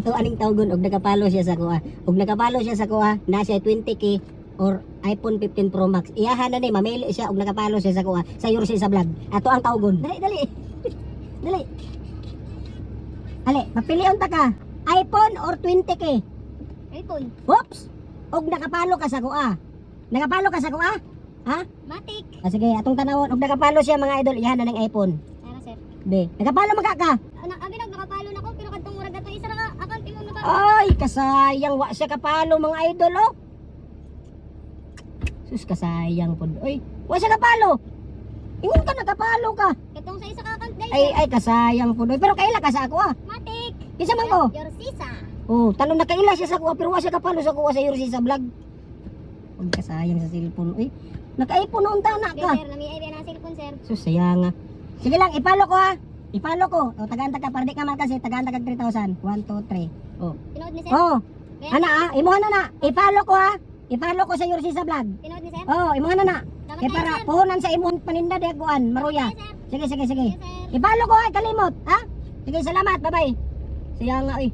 ato aning tawgon og nakapalo siya sa kuha. Og nakapalo siya sa kuha, na siya 20k or iPhone 15 Pro Max. Iyahan na ni mamili siya og nakapalo siya sa kuha sa Yorsi sa vlog. Ato ang tawgon. Dali, dali. Dali. Ali, mapilion ta ka. iPhone or 20k? iPhone. Oops. Og nakapalo ka sa kuha. Nakapalo ka sa kuha? Ha? Matic. Sige, atong tanawon og nakapalo siya mga idol, iyahan na ng iPhone. Tara, sir. Be, nakapalo magka ka? Abi nakapalo na ko pero kadtong murag ato isa ra ka account imo na Ay, kasayang wa siya kapalo mga idol, oh. Sus, kasayang po. Oy, wa siya kapalo. Ingon ka nakapalo ka. Kadtong sa isa ka account dai. Ay, kasayang po. Pero kaila ka sa ako, ah. Matic. Kisa man ko? Your sisa. Oh, tanong na kaila siya sa kuha, pero wa siya kapalo sa kuha sa Yorsi sa vlog. Huwag kasayang sa cellphone. Uy, naka-iPhone noon ta na Okay, ka. sir, nami ay na cellphone, sir. Sus, sayang nga. Sige lang, ipalo ko, ha. Ipalo ko. O, tagaan-tag ka, para di ka man kasi, tagaan-tag kag 3,000. 1, 2, 3. Oh. Tinood ni sir. Oh, Kaya- ana, imuha na na. Ipalo ko, ha. Ipalo ko sa Yorsi sa vlog. Tinood ni sir. Oh, imuha na na. Dapat Eh, tayo, para sir. puhunan sa imuhang paninda, de, kuan, maruya. Okay, sir. Sige, sige, sige. Yes, sir. Ipalo ko, ha, kalimot, ha. Sige, salamat, bye-bye. Sayang nga, uy.